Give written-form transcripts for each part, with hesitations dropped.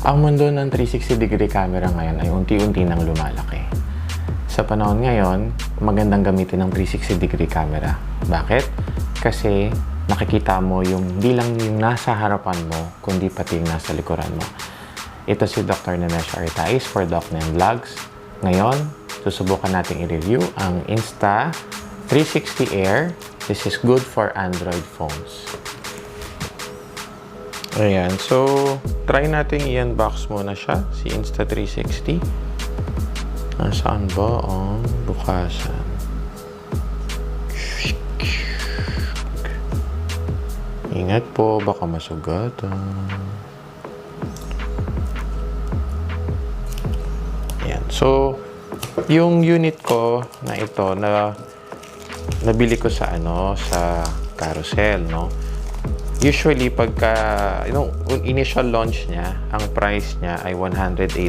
Ang mundo ng 360-degree camera ngayon ay unti-unti nang lumalaki. Sa panahon ngayon, magandang gamitin ng 360-degree camera. Bakit? Kasi nakikita mo yung hindi lang yung nasa harapan mo, kundi pati yung nasa likuran mo. Ito si Dr. Nemesio Tries for Doc Nem Vlogs. Ngayon, susubukan natin i-review ang Insta360 Air. This is good for Android phones. Ayan, so try natin i-unbox muna siya, si Insta360. Nasaan ba ang bukasan? Ingat po, baka masugatan. Ayan, so yung unit ko na ito na nabili ko sa sa carousel, no? Usually, pagka, initial launch niya, ang price niya ay $180.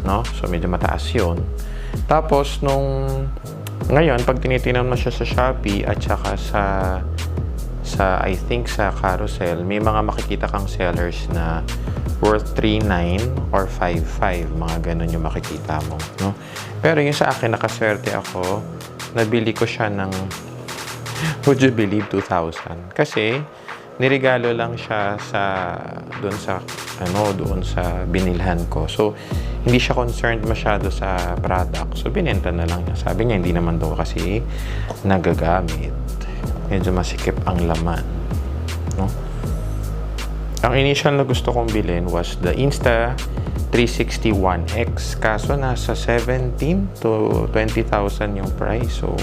No? So, medyo mataas yun. Tapos, ngayon, pag tinitinan mo siya sa Shopee at saka I think sa carousel, may mga makikita kang sellers na worth $3.9 or $5.5. Mga ganun yung makikita mo. No? Pero yung sa akin, nakaswerte ako, nabili ko siya ng would you believe 2,000? Kasi niregalo lang siya doon sa binilhan ko. So hindi siya concerned masyado sa product. So binenta na lang niya. Sabi niya hindi naman daw kasi nagagamit. Medyo masikip ang laman, no? Ang initial na gusto kong bilhin was the Insta360 1X. Kaso nasa 17 to 20,000 yung price. So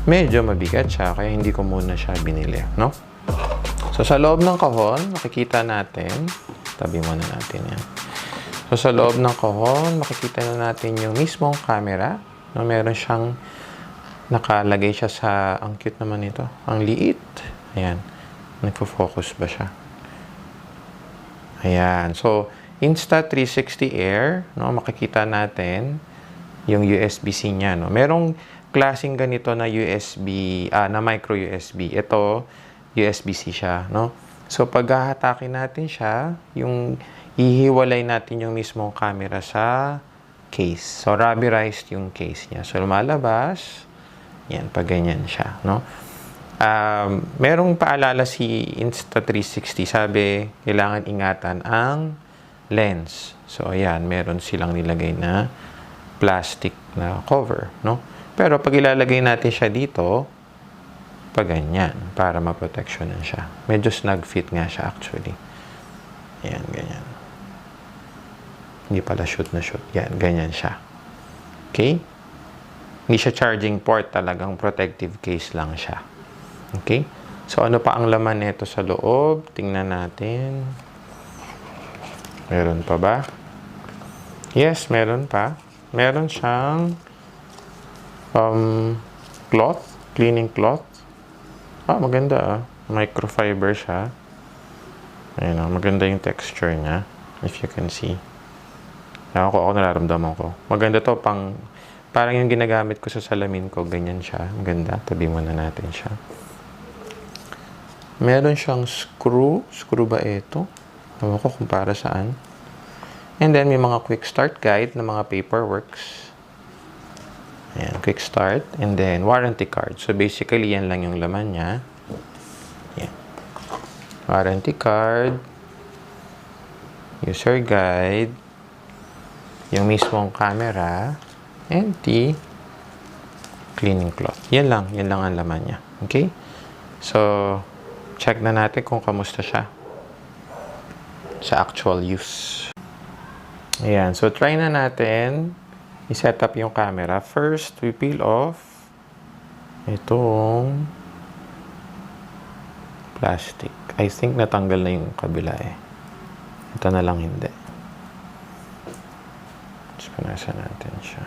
medyo mabigat siya, kaya hindi ko muna siya binili, no? So, sa loob ng kahon, makikita natin, tabi muna natin yan. So, sa loob ng kahon, makikita na natin yung mismong camera, no? Meron siyang, nakalagay siya sa, ang cute naman ito, ang liit. Ayan, nagfo-focus ba siya? Ayan, so, Insta360 Air, no? Makikita natin yung USB C niya, no? Merong klaseng ganito na na micro USB. Ito, USB-C siya, no? So, pag hahatakin natin siya, yung ihiwalay natin yung mismong camera sa case. So, rubberized yung case niya. So, lumalabas, yan, pag ganyan siya, no? Merong paalala si Insta360. Sabi, kailangan ingatan ang lens. So, ayan, meron silang nilagay na plastic na cover, no? Pero pag ilalagay natin siya dito, pag ganyan, para maproteksyonan siya. Medyo snug fit nga siya actually. Ayan, ganyan. Hindi pala shoot na shoot. Yan, ganyan siya. Okay? Hindi siya charging port, talagang protective case lang siya. Okay? So, ano pa ang laman nito sa loob? Tingnan natin. Meron pa ba? Yes, meron pa. Meron siyang cloth, cleaning cloth. Maganda microfiber siya. Ayun, maganda yung texture niya, if you can see. Ako nararamdaman ko. Maganda to, parang yung ginagamit ko sa salamin ko, ganyan siya. Maganda, tabi muna natin siya. Meron siyang screw ba ito? Ewan ko kung para saan. And then, may mga quick start guide na mga paperworks. Ayan, quick start. And then, warranty card. So, basically, yan lang yung laman niya. Ayan. Warranty card. User guide. Yung mismong camera. And the cleaning cloth. Yan lang ang laman niya. Okay? So, check na natin kung kamusta siya sa actual use. Ayan. So, try na natin i-set up yung camera. First, we peel off itong plastic. I think natanggal na yung kabila eh. Ito na lang hindi. Tapos punasan natin siya.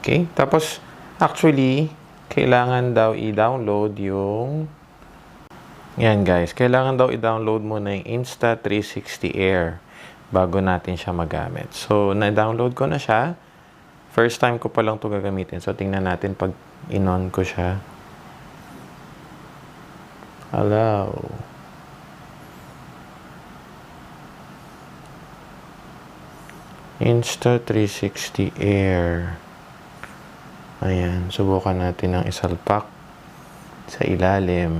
Okay. Tapos, actually, kailangan daw i-download yung yan guys. Kailangan daw i-download muna yung Insta360 Air bago natin siya magamit. So, na-download ko na siya. First time ko pa lang ito gagamitin. So, tingnan natin pag in-on ko siya. Hello. Insta360 Air. Ayan, subukan natin ng isalpak sa ilalim.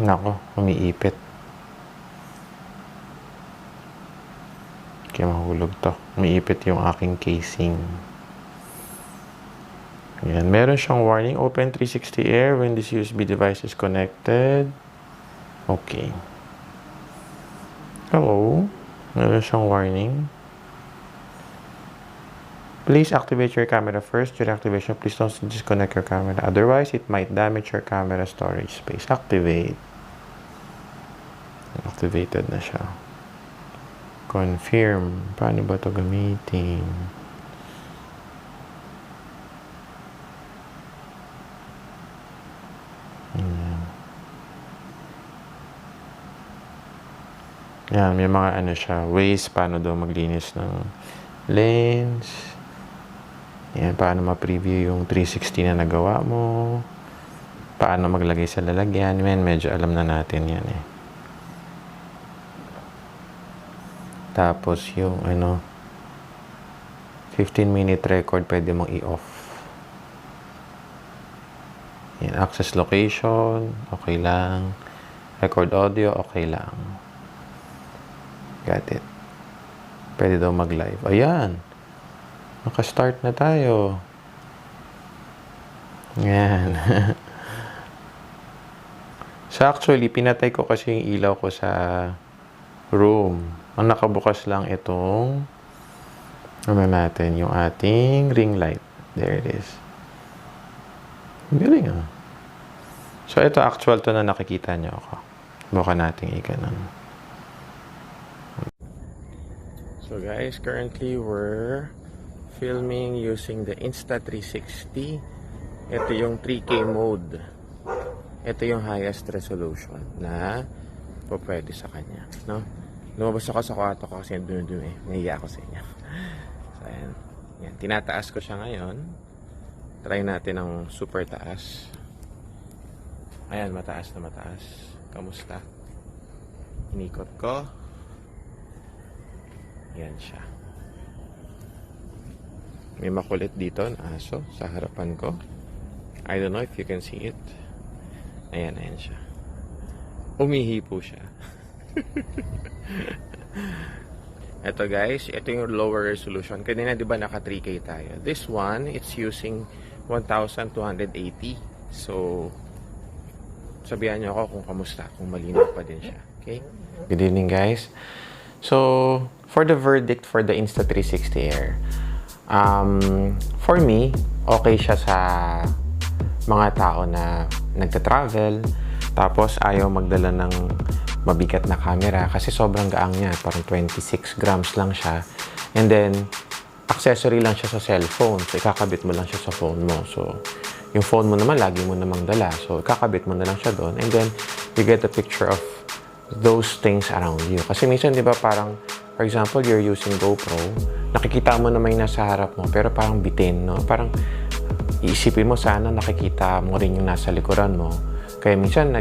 Nako, umiipit. Kaya mahulog to. Umiipit yung aking casing. Ayan, meron siyang warning. Open 360 Air when this USB device is connected. Okay. Hello. Meron siyang warning. Please activate your camera first. During activation, please don't disconnect your camera. Otherwise, it might damage your camera storage space. Activate. Activated na siya. Confirm. Paano ba ito gamitin? Yan, may mga ano siya, ways paano daw maglinis ng lens. Yan, paano ma-preview yung 360 na nagawa mo. Paano maglagay sa lalagyan. Men, medyo alam na natin yan eh. Tapos yung ano, 15-minute record pwede mong i-off. Yan, access location, okay lang. Record audio, okay lang. Got it. Pwede daw mag-live. Ayan. Naka-start na tayo. Ayan. So actually, pinatay ko kasi yung ilaw ko sa room. Ang nakabukas lang itong natin yung ating ring light. There it is. Galing ah. So ito actual to na nakikita nyo ako. Buka natin ikanan. So guys, currently we're filming using the Insta360. Ito yung 3K mode. Ito yung highest resolution na pwede sa kanya, no? Lumabas ako sa kwarto ko kasi dumi-dumi. Nahiya ako sa inyo. So ayan. Yan, tinataas ko siya ngayon. Try natin ng super taas. Ayan, mataas na mataas. Kamusta? Inikot ko. Yan siya. May makulit dito na aso sa harapan ko. I don't know if you can see it. Ayan, ayan siya. Umihi po siya. Ito guys, ito yung lower resolution. Kanina di ba naka 3K tayo? This one, it's using 1280. So, sabihan nyo ako kung kamusta, kung malinaw pa din siya. Okay? Good evening guys. So, for the verdict for the Insta360 Air, for me, okay siya sa mga tao na nagta-travel, tapos ayaw magdala ng mabigat na camera kasi sobrang gaang niya, parang 26 grams lang siya. And then, accessory lang siya sa cellphone. So, ikakabit mo lang siya sa phone mo. So, yung phone mo naman, lagi mo namang dala. So, ikakabit mo na lang siya doon. And then, you get a picture of those things around you. Kasi minsan, di ba, parang, for example, you're using GoPro, nakikita mo na may nasa harap mo, pero parang bitin, no? Parang, iisipin mo sana nakikita mo rin yung nasa likuran mo. Kaya minsan,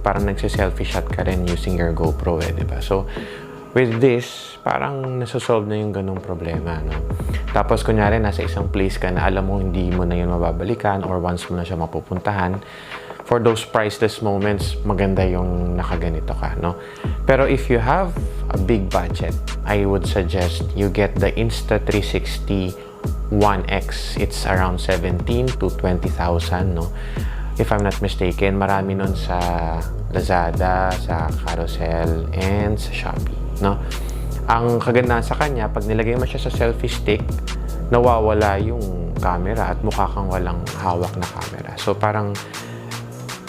parang nagse-selfie shot ka rin using your GoPro, eh, di ba? So, with this, parang nasosolve na yung ganung problema, no? Tapos, kunyari, nasa isang place ka na alam mo hindi mo na yun mababalikan or once mo na siya mapupuntahan, for those priceless moments, maganda yung nakaganito ka, no? Pero if you have a big budget, I would suggest you get the Insta360 1X. It's around 17 to 20,000, no? If I'm not mistaken, marami nun sa Lazada, sa Carousel, and sa Shopee, no? Ang kagandahan sa kanya, pag nilagay mo siya sa selfie stick, nawawala yung camera at mukha kang walang hawak na camera. So, parang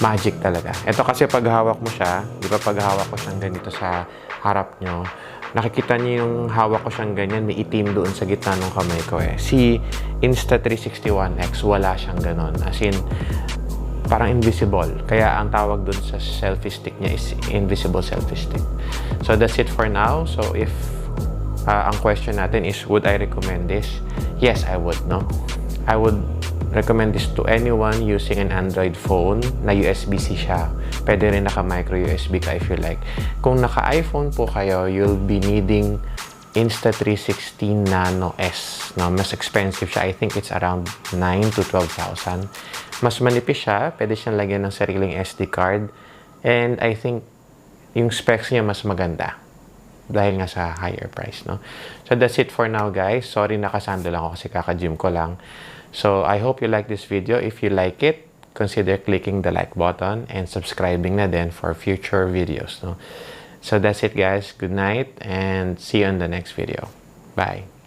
magic talaga. Ito kasi pag hawak mo siya, di ba pag hawak ko siyang ganito sa harap nyo, nakikita niyo yung hawak ko siyang ganyan, may itim doon sa gitna ng kamay ko eh. Si Insta360 1X, wala siyang ganon. As in, parang invisible. Kaya ang tawag doon sa selfie stick niya is invisible selfie stick. So that's it for now. So if ang question natin is, would I recommend this? Yes, I would, no? I would recommend this to anyone using an Android phone na USB-C siya. Pwede rin naka-micro USB ka if you like. Kung naka-iPhone po kayo, you'll be needing Insta360 Nano S. No, mas expensive siya. I think it's around 9 to 12,000. Mas manipis siya. Pwede siyang lagyan ng sariling SD card. And I think yung specs niya mas maganda. Dahil nga sa higher price, no? So, that's it for now, guys. Sorry, nakasando lang ako kasi kaka-gym ko lang. So, I hope you like this video. If you like it, consider clicking the like button and subscribing na din for future videos, no? So, that's it, guys. Good night and see you on the next video. Bye.